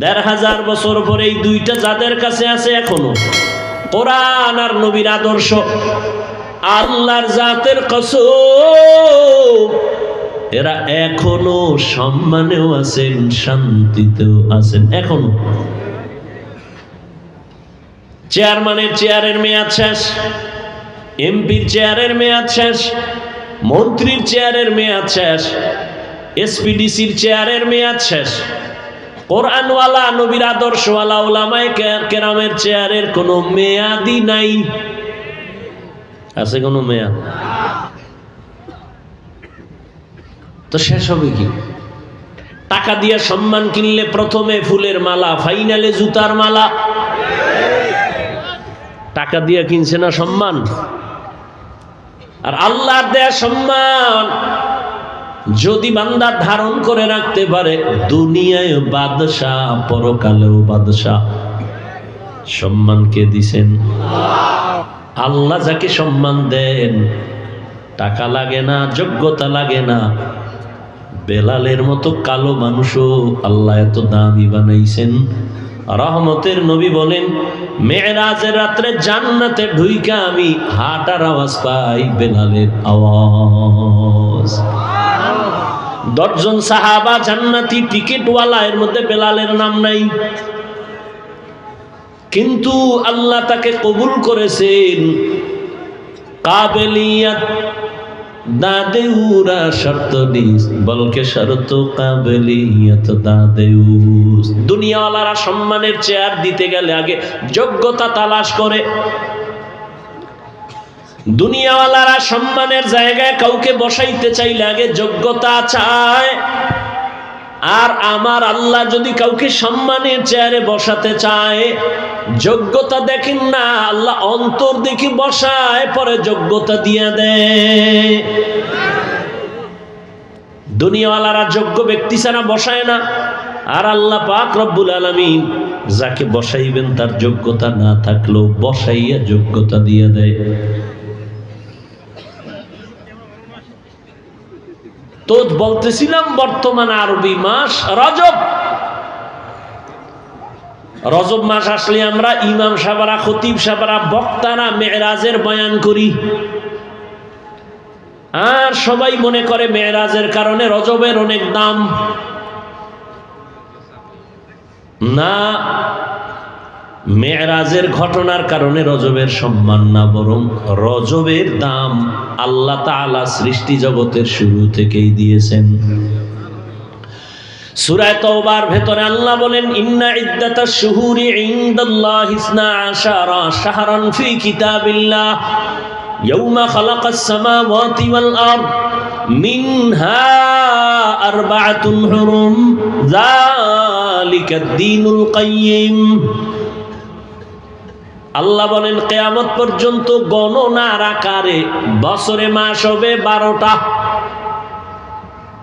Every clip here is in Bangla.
১,৫০০ বছর পরে এই দুইটা যাদের কাছে আছে এখনো, কোরআন আর নবীর আদর্শ, আল্লাহর জাতের কসম, এরা এখনো সম্মানেও আছেন, শান্তিতেও আছেন এখনো। চেয়ারম্যানের চেয়ারের মেয়াদ শেষ, এমপির চেয়ারের মেয়াদ শেষ, মন্ত্রীর চেয়ারের মেয়াদ শেষ, এসপিডিসির চেয়ারের মেয়াদ শেষ, কোরআনওয়ালা নবীর আদর্শওয়ালা উলামায়ে কেরামের চেয়ারের কোনো মেয়াদই নাই। আছে কোনো মেয়াদ? তো শেষ হবে কি? টাকা দিয়ে সম্মান কিনলে প্রথমে ফুলের মালা, ফাইনালে জুতার মালা। টাকা দিয়ে কিনছে না সম্মান। আর আল্লাহর দেয়া সম্মান যদি বান্দা ধারণ করে রাখতে পারে, দুনিয়ায় বাদশাহ, পরকালেও বাদশাহ। সম্মান কে দিছেন? আল্লাহ যাকে সম্মান দেন, টাকা লাগে না, যোগ্যতা লাগে না। বেলালের মতো কালো মানুষও আল্লাহ এত দামি বানাইছেন। রহমতের নবী বলেন, মেরাজের রাত্রে জান্নাতে ঢুইকা আমি হাঁটার আওয়াজ পাই, বেলালের আওয়াজ। 10 জন সাহাবা জান্নাতি টিকিটওয়ালা, এর মধ্যে বেলালের নাম নাই, কিন্তু আল্লাহ তাকে কবুল করেছেন। কাবেলিয়াত দাদেউরা শর্ত নিস, বলকে শর্ত কাবেলিয়াত দাদেউস। দুনিয়াওয়ালারা সম্মানের চেয়ার দিতে গেলে আগে যোগ্যতা তালাশ করে। দুনিয়াওয়ালারা সম্মানের জায়গায় কাউকে বসাইতে চাইলে আগে যোগ্যতা চায়। আর আমার আল্লাহ যদি কাউকে সম্মানের চেয়ারে বসাতে চায়, যোগ্যতা দেখেন না, আল্লাহ অন্তর দেখি বসায়, পরে যোগ্যতা দিয়ে দেয়। দুনিয়াওয়ালারা যোগ্য ব্যক্তি ছাড়া বসায় না, আর আল্লাহ পাক রব্বুল আলামিন যাকে বসাইবেন তার যোগ্যতা না থাকলেও বসাইয়া যোগ্যতা দিয়ে দেয়। তো বলতেছিলাম, বর্তমান আরবি মাস রজব। রজব মাস আসলে আমরা ইমাম সাহেবরা, খতিব সাহেবরা, বক্তারা মেরাজের বয়ান করি, আর সবাই মনে করে মেরাজের কারণে রজবের অনেক দাম। না, মেরাজের ঘটনার কারণে রজবের সম্মান না, বরং রজবের দাম আল্লাহ তাআলা সৃষ্টি জগতের শুরু থেকেই দিয়েছেন। সূরা তাওবার ভেতরে আল্লাহ বলেন, ইন্না ইদ্দাতাশ শুহুরি ইনদাল্লাহি 12 শাহরান ফি কিতাবিল্লাহ ইয়াওমা খালাকাস সামাওয়াতি ওয়াল আরদ মিনহা আরবাআতুন হুরুম যালিকাদ দীনুল কাইয়্যিম। আল্লাহ বলেন, কিয়ামত পর্যন্ত গণনার আকারে বছরে মাস হবে 12টা।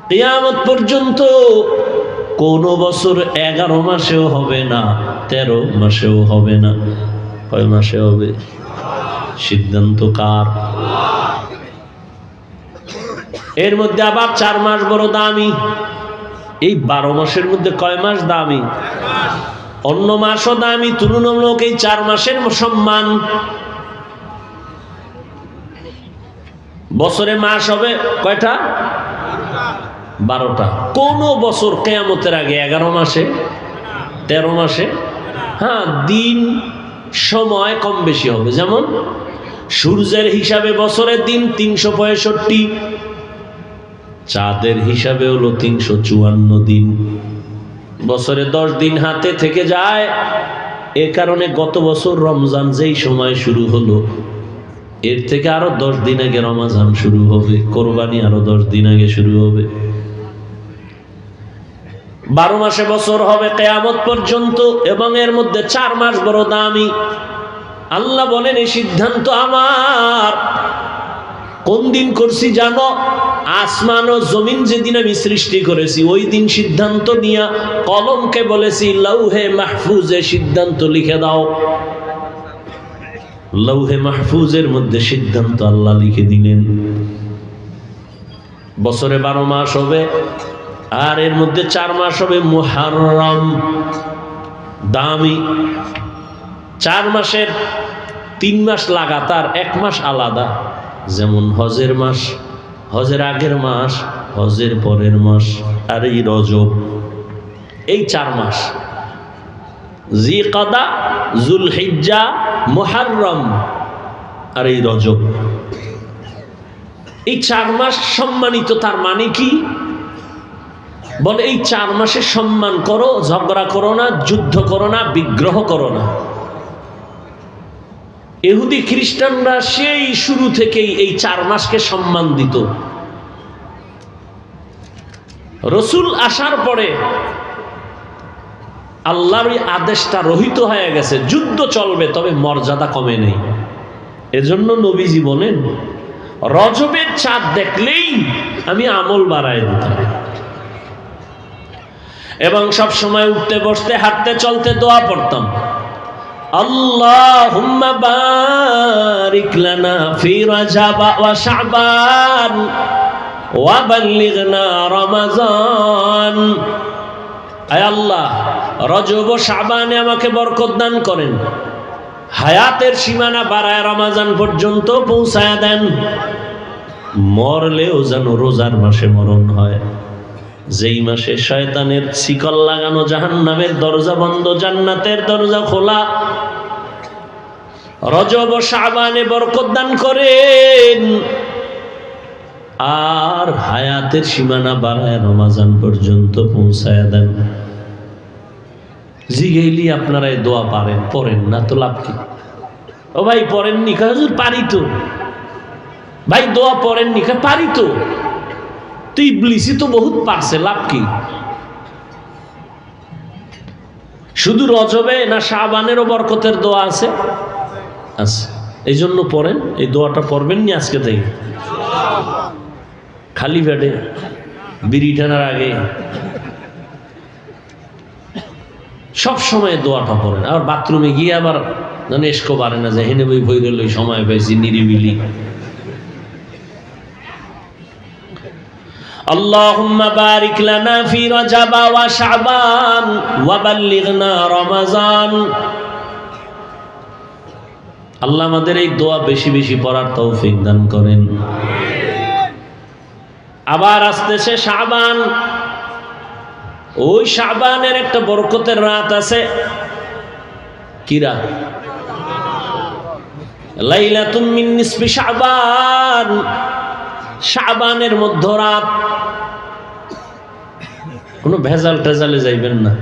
কিয়ামত পর্যন্ত কোন বছর 11 মাসেও হবে না, 13 মাসেও হবে না। কয় মাসে হবে? সিদ্ধান্ত কার? এর মধ্যে আবার 4 মাস বড় দামি। এই 12 মাসের মধ্যে কয় মাস দামি? অন্য মাসও দামি, তুলনামূলক এই 4 মাসের সম্মান। বছরে মাস হবে কয়টা? 12টা। কোন বছর কিয়ামতের আগে 11 মাসে, 13 মাসে? হ্যাঁ, দিন সময় কম বেশি হবে। যেমন সূর্যের হিসাবে বছরের দিন 365, চাঁদের হিসাবে হলো 354 দিন। বছরে 10 দিন হাতে থেকে যায়। এ কারণে গত বছর রমজান যেই সময় শুরু হলো, এর থেকে আরো 10 দিন আগে রমজান শুরু হবে, কোরবানি আরো 10 দিন আগে শুরু হবে। 12 মাসে বছর হবে কিয়ামত পর্যন্ত, এবং এর মধ্যে 4 মাস বড় দামি। আল্লাহ বলেন, এই সিদ্ধান্ত আমার। কোন দিন করছি জানো? আসমান ও জমিন যেদিন আমি সৃষ্টি করেছি, ওই দিন সিদ্ধান্ত নিয়ে কলমকে বলেছি, লৌহে মাহফুজে সিদ্ধান্ত লিখে দাও। লৌহে মাহফুজের মধ্যে সিদ্ধান্ত আল্লাহ লিখে দিলেন। বছরে 12 মাস হবে, আর এর মধ্যে 4 মাস হবে মুহররম। দামি। 4 মাসের 3 মাস লাগাতার, 1 মাস আলাদা। যেমন হজের মাস, হজের আগের মাস, হজের পরের মাস, আর এই রজব, এই 4 মাস। জিকাদা, জুলহিজ্জা, মুহররম, আর এই রজব, এই 4 মাস সম্মানিত। তার মানে কি? বলে এই 4 মাসে সম্মান করো, ঝগড়া করো না, যুদ্ধ করো না, বিগ্রহ করো না। ইহুদি খ্রিস্টানরা সেই শুরু থেকেই এই 4 মাসকে সম্মান দিত। রসুল আসার পরে আল্লাহর ওই আদেশটা রহিত হয়ে গেছে, যুদ্ধ চলবে তবে মর্যাদা কমে নেই। এজন্য নবীজি বলেন, রজবের চাঁদ দেখলেই আমি আমল বাড়ায় দিতাম, এবং সব সময় উঠতে বসতে হাঁটতে চলতে দোয়া পড়তাম, আল্লাহুম্মা বারিক লানা ফি রাজাব ওয়া শাবান ওয়া বাল্লিগনা রমাজান। আয় আল্লাহ, রজব ও শাবানে আমাকে বরকত দান করেন, হায়াতের সীমানা বাড়ায় রমাজান পর্যন্ত পৌঁছায়া দেন, মরলেও যেন রোজার মাসে মরণ হয়, যেই মাসে শয়তানের শিকল লাগানো, জাহান্নামের দরজা বন্ধ, জান্নাতের দরজা খোলা। রজব ও শাবানে বরকত দান করেন, আর হায়াতের সীমানা বাড়ায় রমাজান পর্যন্ত পৌঁছায় দেন। জিগেইলি আপনারা এই দোয়া পারেন, পড়েন না তো লাভ কি? ও ভাই পড়েননি? হুজুর পারি তো। ভাই দোয়া পড়েননি? পারি তো। তুই ইবলিসই তো বহুত পারছে, লাভ কি? শুধু রজবে না শাবানেরও বরকতের দোয়া আছে? আছে। এই জন্য পড়েন, এই দোয়াটা পড়বেন নি আজকে থেকে, খালি পেটে বিড়ি টানার আগে সব সময় দোয়াটা পড়েন। আর বাথরুমে গিয়ে আবার যেন এসকো পারে না যে হেনে বই বই রইল, সময় পাইছি নিরিবিলি। আল্লাহুম্মা বারিক লানা ফি রাজাব ওয়া শাবান ওয়া বাল্লিগনা রমাজান। আল্লাহ আমাদের এই দোয়া বেশি বেশি পড়ার তৌফিক দান করেন। আবার আসতেছে শাবান, ওই শাবানের একটা বরকতের রাত আছে। কি রাত? লাইলাতুম মিন নিসফি শাবান, শাবানের মধ্যরাত। কোনো ভেজাল টেজালে যাইবেন না,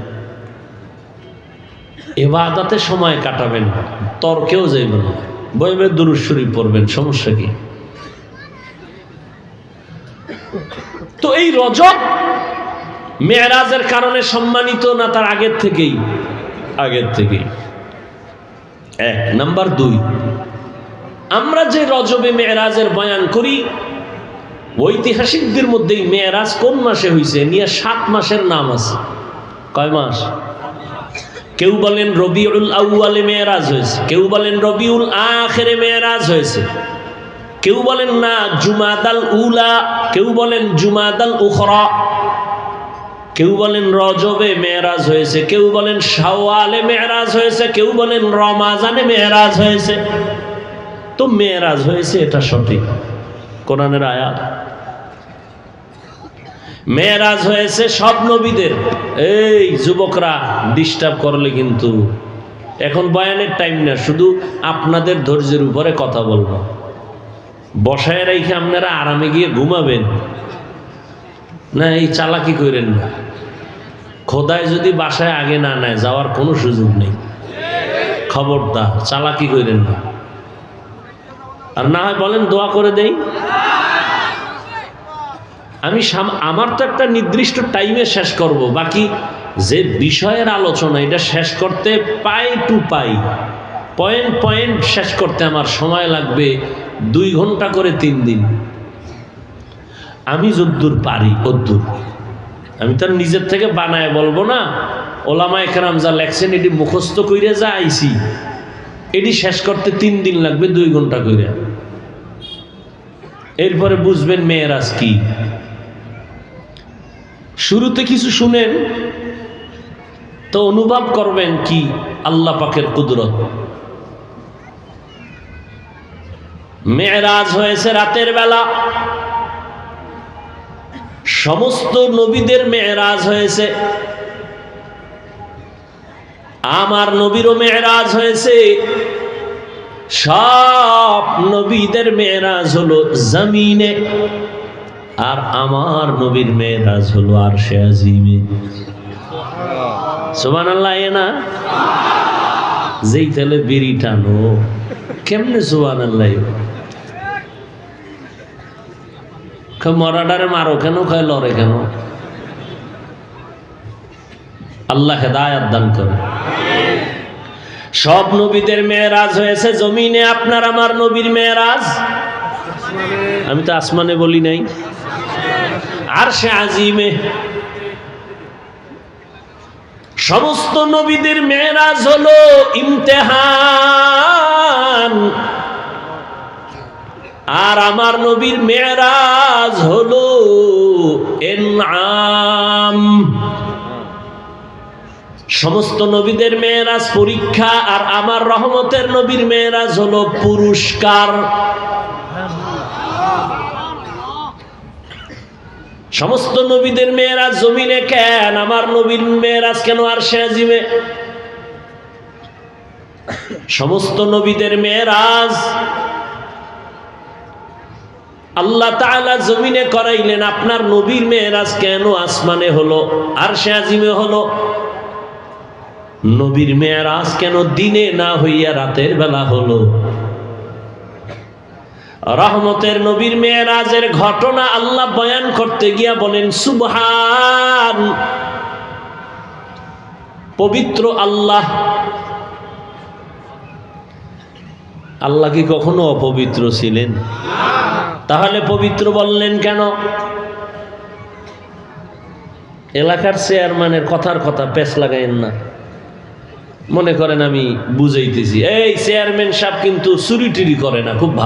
ইবাদতে সময় কাটাবেন, তর্কেও যাইবেন না, বইবে দুরূদ শরীফ পড়বেন, সমস্যা কি? তো এই রজব মেরাজের কারণে সম্মানিত না তার আগের থেকেই? আগের থেকেই। 1 নাম্বার 2, আমরা যে রজবে মেরাজের বয়ান করি, ঐতিহাসিকদের মধ্যেই মেরাজ কোন মাসে হয়েছে নিয়ে 7 মাসের নাম আছে। কয় মাস? কেউ বলেন রবিউল আউয়ালে মেরাজ হয়েছে, কেউ বলেন রবিউল আখিরে মেরাজ হয়েছে, কেউ বলেন না জুমাদাল উলা, কেউ বলেন জুমাদাল উখরা, কেউ বলেন রজবে মেরাজ হয়েছে, কেউ বলেন শাওয়ালে মেরাজ হয়েছে, কেউ বলেন রমাজানে মেরাজ হয়েছে। তো মেরাজ হয়েছে এটা সঠিক, কোরআনের আয়াত। মেরাজ হয়েছে সব নবীদের। এই যুবকরা ডিস্টার্ব করলে কিন্তু, এখন বয়ানের টাইম না, শুধু আপনাদের ধৈর্যের উপরে কথা বলবো। বসায় রেখে আপনারা আরামে গিয়ে ঘুমাবেন না, এই চালাকি করেন না। খোদায় যদি বাসায় আগে না নেয়, যাওয়ার কোনো সুযোগ নেই। খবরদার চালাকি করেন না। আর না হয় বলেন দোয়া করে দেই। আমি আমার তো একটা নির্দিষ্ট টাইমে শেষ করব, বাকি যে বিষয়ের আলোচনা এটা শেষ করতে পাই টু পাই, পয়েন্ট পয়েন্ট শেষ করতে আমার সময় লাগবে 2 ঘন্টা করে 3 দিন। আমি যদ্দূর পারি অদ্দূর, আমি তো নিজের থেকে বানায় বলবো না। ওলামায়ে কেরাম যা লেখছেন এটি মুখস্থ কইরে যা আইছি, এটি শেষ করতে 3 দিন লাগবে 2 ঘন্টা কইরা। এরপরে বুঝবেন মেরাজ কি। শুরুতে কিছু শুনেন, তো অনুভব করবেন কি আল্লাহ পাকের কুদরত। মেরাজ হয়েছে রাতের বেলা, সমস্ত নবীদের মেরাজ হয়েছে, আমার নবীরও মেরাজ হয়েছে। সব নবীদের মেরাজ হলো জমিনে, আর আমার নবীর মেরাজ হলো আরশে আজিমে। সুবহানাল্লাহ। না যেই তেলে বিড়ি টানো কেমনে সুবহানাল্লাহ। মরাডারে মারো কেন, কয় লড়ে কেন? আল্লাহ হেদায়েত দান করে। সব নবীদের মেরাজ হয়েছে জমিনে, আপনার আমার নবীর মেরাজ, আমি তো আসমানে বলি নাই, আরশে আজিমে। সমস্ত নবীদের মেরাজ হলো ইমতিহান, আর আমার নবীর মেরাজ হলো ইনআম। সমস্ত নবীদের মেরাজ পরীক্ষা, আর আমার রহমতের নবীর মেরাজ হলো পুরস্কার। সমস্ত নবীদের মেরাজ জমিনে কেন, আমার নবীর মেরাজ কেন আরশে আজিমে? সমস্ত নবীদের মেরাজ আল্লাহ তাআলা জমিনে করাইলেন, আপনার নবীর মেরাজ কেন আসমানে হলো, আরশে আজিমে হলো? নবীর মেরাজ কেন দিনে না হইয়া রাতের বেলা হলো? রহমতের নবীর মেরাজের ঘটনা আল্লাহ বয়ান করতে গিয়া বলেন সুবহান, পবিত্র আল্লাহ। আল্লাহ কি কখনো অপবিত্র ছিলেন? তাহলে পবিত্র বললেন কেন? এলাকার চেয়ারম্যানের কথার কথা পেছ লাগাইন না, মনে করেন আমি বুঝাইতেছি। এই চেয়ারম্যান সাহেব কিন্তু চুরি টুরি করে না, খুব ভালো।